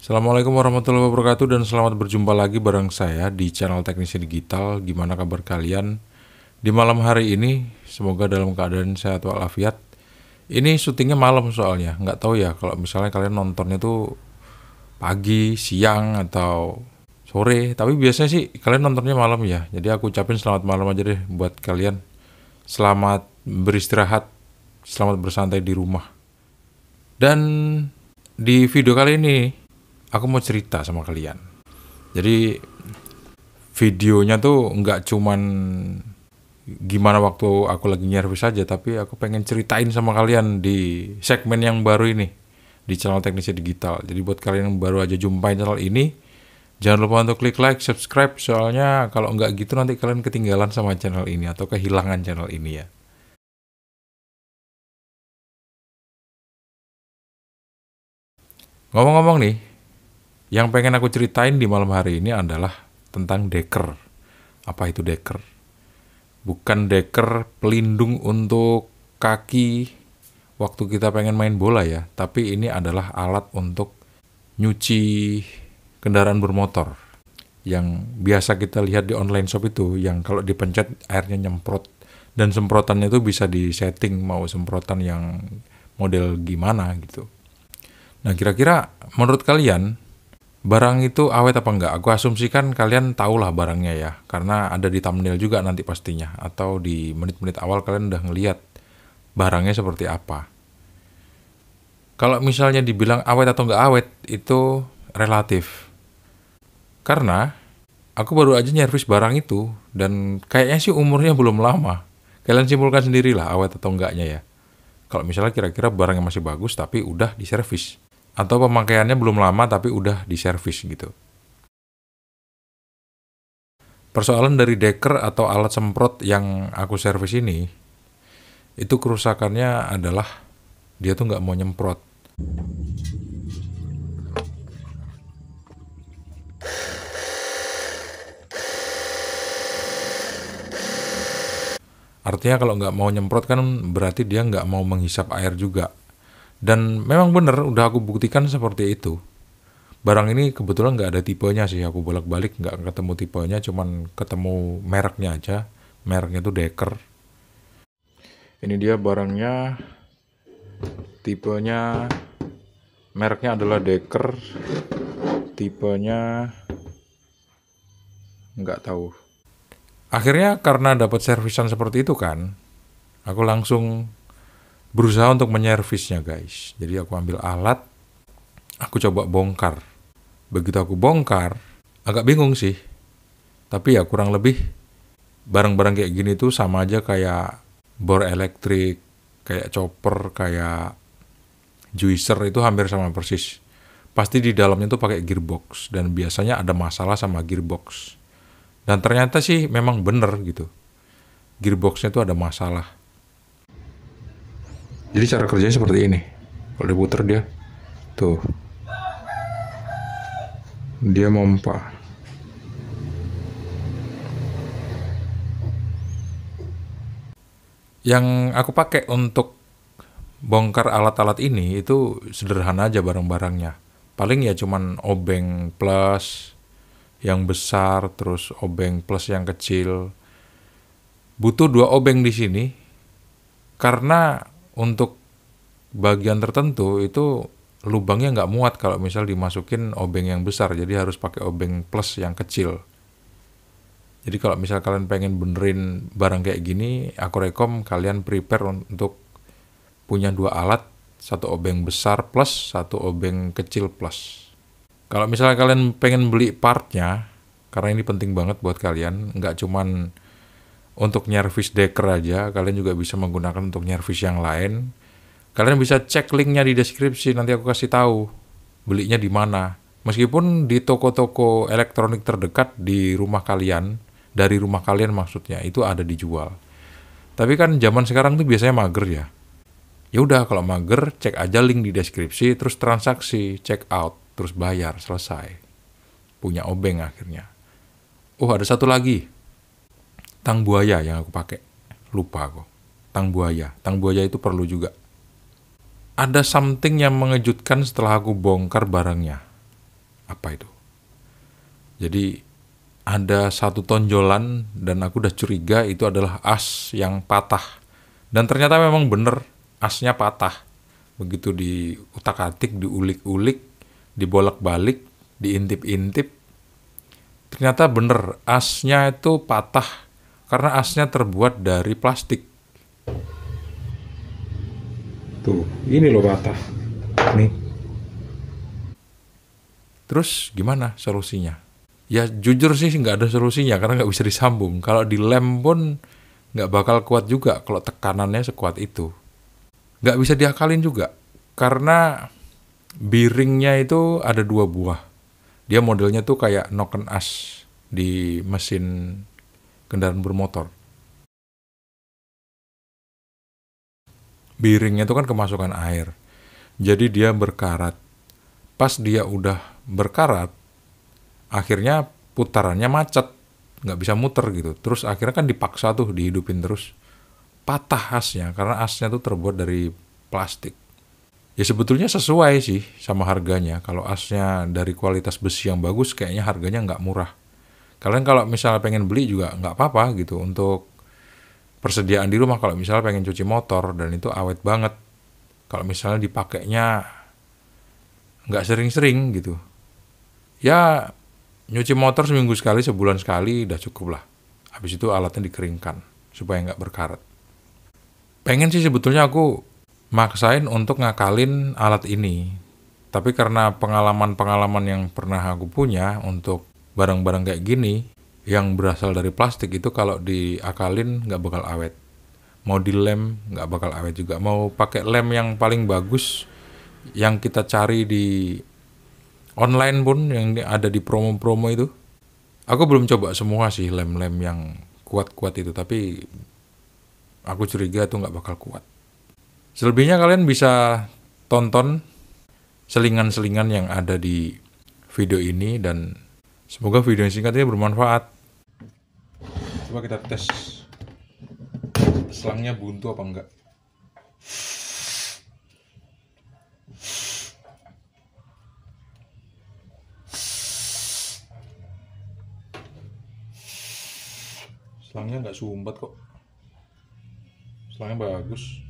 Assalamualaikum warahmatullahi wabarakatuh dan selamat berjumpa lagi bareng saya di channel Teknisi Digital. Gimana kabar kalian di malam hari ini? Semoga dalam keadaan sehat walafiat. Ini syutingnya malam soalnya, nggak tahu ya kalau misalnya kalian nontonnya tuh pagi, siang, atau sore. Tapi biasanya sih kalian nontonnya malam ya. Jadi aku ucapin selamat malam aja deh buat kalian. Selamat beristirahat, selamat bersantai di rumah. Dan di video kali ini aku mau cerita sama kalian. Jadi videonya tuh nggak cuman gimana waktu aku lagi nyervis aja, tapi aku pengen ceritain sama kalian di segmen yang baru ini di channel Teknisi Digital. Jadi buat kalian yang baru aja jumpain channel ini, jangan lupa untuk klik like, subscribe, soalnya kalau nggak gitu nanti kalian ketinggalan sama channel ini atau kehilangan channel ini ya. Ngomong-ngomong nih, yang pengen aku ceritain di malam hari ini adalah tentang deker. Apa itu deker? Bukan deker pelindung untuk kaki waktu kita pengen main bola ya, tapi ini adalah alat untuk nyuci kendaraan bermotor. Yang biasa kita lihat di online shop itu, yang kalau dipencet airnya nyemprot. Dan semprotannya itu bisa disetting mau semprotan yang model gimana gitu. Nah kira-kira menurut kalian barang itu awet apa enggak? Aku asumsikan kalian tahulah barangnya ya, karena ada di thumbnail juga nanti pastinya, atau di menit-menit awal kalian udah ngeliat barangnya seperti apa. Kalau misalnya dibilang awet atau enggak awet, itu relatif. Karena aku baru aja nyervis barang itu, dan kayaknya sih umurnya belum lama. Kalian simpulkan sendirilah awet atau enggaknya ya. Kalau misalnya kira-kira barangnya masih bagus tapi udah diservis. Atau pemakaiannya belum lama tapi udah diservis gitu. Persoalan dari deker atau alat semprot yang aku servis ini, itu kerusakannya adalah dia tuh nggak mau nyemprot. Artinya kalau nggak mau nyemprot kan berarti dia nggak mau menghisap air juga. Dan memang bener, udah aku buktikan seperti itu. Barang ini kebetulan nggak ada tipenya sih, aku bolak-balik nggak ketemu tipenya, cuman ketemu mereknya aja. Mereknya itu Deker. Ini dia barangnya, tipenya, mereknya adalah Deker, tipenya nggak tahu. Akhirnya karena dapat servisan seperti itu kan, aku langsung berusaha untuk menyervisnya guys. Jadi aku ambil alat, aku coba bongkar. Begitu aku bongkar, agak bingung sih. Tapi ya kurang lebih barang-barang kayak gini tuh sama aja kayak bor elektrik, kayak chopper, kayak juicer, itu hampir sama persis. Pasti di dalamnya tuh pakai gearbox dan biasanya ada masalah sama gearbox. Dan ternyata sih memang bener gitu. Gearboxnya tuh ada masalah. Jadi cara kerjanya seperti ini. Kalau diputer dia, tuh, dia mompa. Yang aku pakai untuk bongkar alat-alat ini itu sederhana aja barang-barangnya. Paling ya cuman obeng plus yang besar, terus obeng plus yang kecil. Butuh 2 obeng di sini karena untuk bagian tertentu itu lubangnya nggak muat kalau misal dimasukin obeng yang besar, jadi harus pakai obeng plus yang kecil. Jadi kalau misal kalian pengen benerin barang kayak gini, aku rekom kalian prepare untuk punya 2 alat, 1 obeng besar plus 1 obeng kecil plus. Kalau misalnya kalian pengen beli partnya, karena ini penting banget buat kalian, nggak cuman untuk nyervis deker aja, kalian juga bisa menggunakan untuk nyervis yang lain. Kalian bisa cek linknya di deskripsi, nanti aku kasih tahu belinya di mana. Meskipun di toko-toko elektronik terdekat di rumah kalian, dari rumah kalian maksudnya, itu ada dijual. Tapi kan zaman sekarang tuh biasanya mager ya. Ya udah kalau mager, cek aja link di deskripsi, terus transaksi, check out, terus bayar, selesai. Punya obeng akhirnya. Oh ada satu lagi. Tang buaya yang aku pakai. Lupa aku. Tang buaya. Tang buaya itu perlu juga. Ada something yang mengejutkan setelah aku bongkar barangnya. apa itu. Jadi ada satu tonjolan dan aku udah curiga itu adalah as yang patah. Dan ternyata memang bener asnya patah. Begitu diutak-atik, diulik-ulik, dibolak-balik, diintip-intip, ternyata bener asnya itu patah karena asnya terbuat dari plastik. Tuh, ini loh patah. Nih. Terus gimana solusinya? Ya jujur sih nggak ada solusinya karena nggak bisa disambung. Kalau dilem pun nggak bakal kuat juga kalau tekanannya sekuat itu. Nggak bisa diakalin juga karena bearingnya itu ada 2 buah. Dia modelnya tuh kayak noken as di mesin kendaraan bermotor. Bearingnya itu kan kemasukan air. Jadi dia berkarat. Pas dia udah berkarat, akhirnya putarannya macet. Nggak bisa muter gitu. Terus akhirnya kan dipaksa tuh dihidupin terus. Patah asnya, karena asnya tuh terbuat dari plastik. Ya sebetulnya sesuai sih sama harganya. Kalau asnya dari kualitas besi yang bagus, kayaknya harganya nggak murah. Kalian kalau misalnya pengen beli juga nggak apa-apa gitu. Untuk persediaan di rumah kalau misalnya pengen cuci motor dan itu awet banget. Kalau misalnya dipakainya nggak sering-sering gitu. Ya nyuci motor seminggu sekali, sebulan sekali udah cukup lah. Habis itu alatnya dikeringkan supaya nggak berkarat. Pengen sih sebetulnya aku maksain untuk ngakalin alat ini. Tapi karena pengalaman-pengalaman yang pernah aku punya untuk barang-barang kayak gini, yang berasal dari plastik itu kalau diakalin nggak bakal awet. Mau dilem nggak bakal awet juga. Mau pakai lem yang paling bagus, yang kita cari di online pun, yang ada di promo-promo itu. Aku belum coba semua sih lem-lem yang kuat-kuat itu, tapi aku curiga itu nggak bakal kuat. Selebihnya kalian bisa tonton selingan-selingan yang ada di video ini dan semoga video yang singkat ini bermanfaat. Coba kita tes selangnya buntu apa enggak. Selangnya nggak sumbat kok. Selangnya bagus.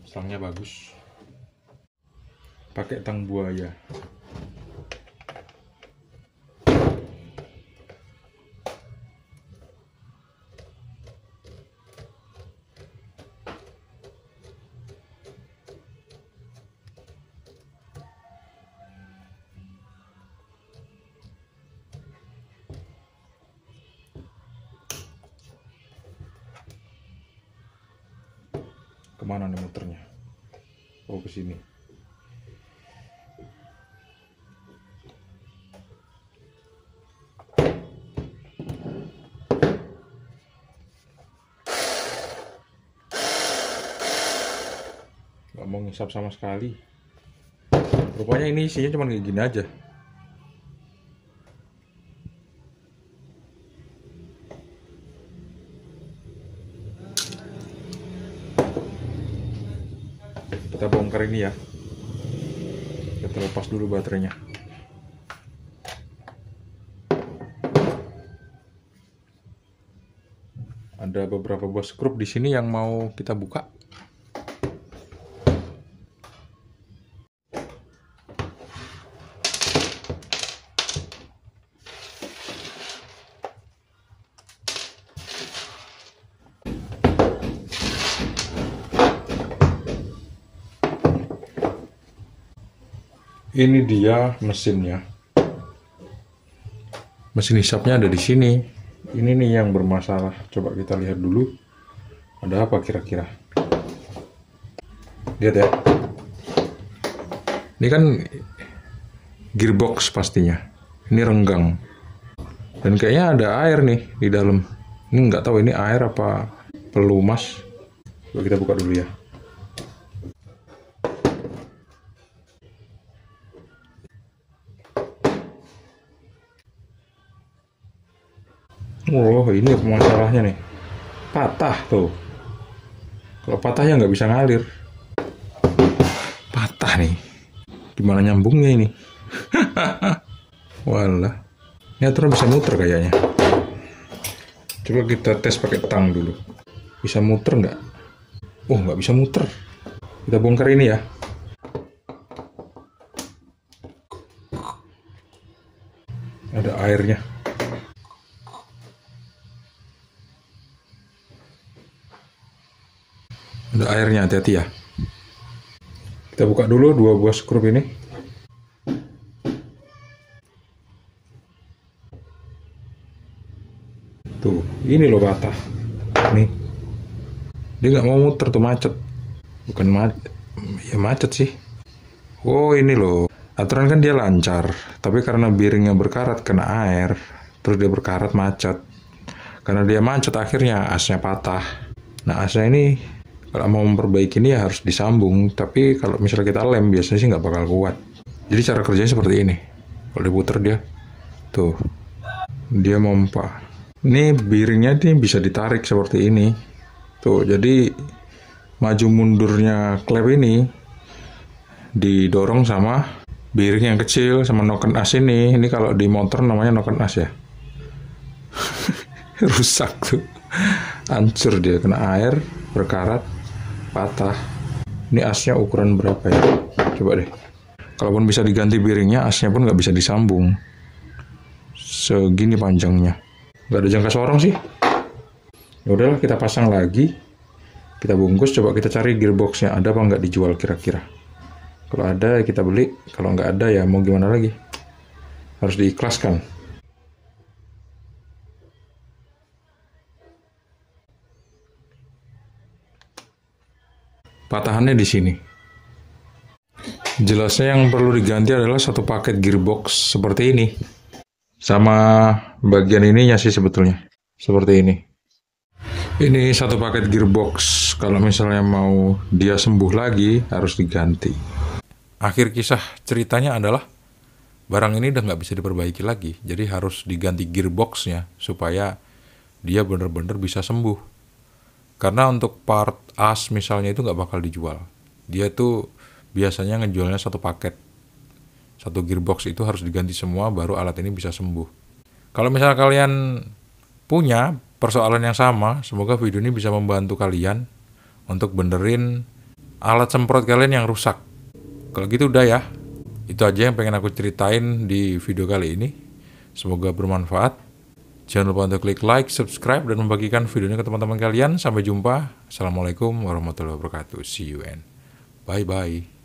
Selangnya bagus. Pakai tang buaya. Kemana nih muternya? Oh, ke sini. Gak mau ngisap sama sekali. Rupanya ini isinya cuma kayak gini aja. Kita bongkar ini ya. Kita lepas dulu baterainya. Ada beberapa buah skrup di sini yang mau kita buka. Ini dia mesinnya. Mesin hisapnya ada di sini. Ini nih yang bermasalah. Coba kita lihat dulu. Ada apa kira-kira? Lihat ya. Ini kan gearbox pastinya. Ini renggang. Dan kayaknya ada air nih di dalam. Ini nggak tahu ini air apa pelumas. Coba kita buka dulu ya. Oh, ini masalahnya nih. Patah tuh. Kalau patah ya nggak bisa ngalir. Patah nih. Gimana nyambungnya ini? Walah. Ini aturan bisa muter kayaknya. Coba kita tes pakai tang dulu. Bisa muter nggak? Oh, nggak bisa muter. Kita bongkar ini ya. Ada airnya. Ada airnya, hati-hati ya. Kita buka dulu 2 buah skrup ini. Tuh, ini loh patah. Nih. Dia nggak mau muter tuh, macet. Bukan ya macet sih. Oh, ini loh. Aturan kan dia lancar, tapi karena bearingnya berkarat kena air, terus dia berkarat macet. Karena dia macet akhirnya asnya patah. Nah, asnya ini kalau mau memperbaiki ini ya harus disambung, tapi kalau misalnya kita lem biasanya sih nggak bakal kuat. Jadi cara kerjanya seperti ini. Kalau diputer dia, tuh, dia mompa. Ini bearingnya ini bisa ditarik seperti ini. Tuh, jadi maju mundurnya klep ini didorong sama bearing yang kecil sama noken as ini. Ini kalau di motor namanya noken as ya. Rusak tuh. Hancur dia, kena air, berkarat, patah. Ini asnya ukuran berapa ya? Coba deh. Kalaupun bisa diganti bearingnya, asnya pun nggak bisa disambung. Segini panjangnya. Nggak ada jangka sorong sih. Ya udahlah, kita pasang lagi. Kita bungkus, coba kita cari gearboxnya. Ada apa nggak dijual kira-kira? Kalau ada ya kita beli. Kalau nggak ada ya mau gimana lagi. Harus diikhlaskan. Patahannya di sini. Jelasnya yang perlu diganti adalah satu paket gearbox seperti ini. Sama bagian ininya sih sebetulnya. Seperti ini. Ini satu paket gearbox. Kalau misalnya mau dia sembuh lagi, harus diganti. Akhir kisah ceritanya adalah barang ini udah nggak bisa diperbaiki lagi. Jadi harus diganti gearboxnya supaya dia benar-benar bisa sembuh. Karena untuk part as misalnya itu nggak bakal dijual. Dia tuh biasanya ngejualnya satu paket. Satu gearbox itu harus diganti semua baru alat ini bisa sembuh. Kalau misalnya kalian punya persoalan yang sama, semoga video ini bisa membantu kalian untuk benerin alat semprot kalian yang rusak. Kalau gitu udah ya. Itu aja yang pengen aku ceritain di video kali ini. Semoga bermanfaat. Jangan lupa untuk klik like, subscribe, dan membagikan video ini ke teman-teman kalian. Sampai jumpa. Assalamualaikum warahmatullahi wabarakatuh. See you and bye-bye.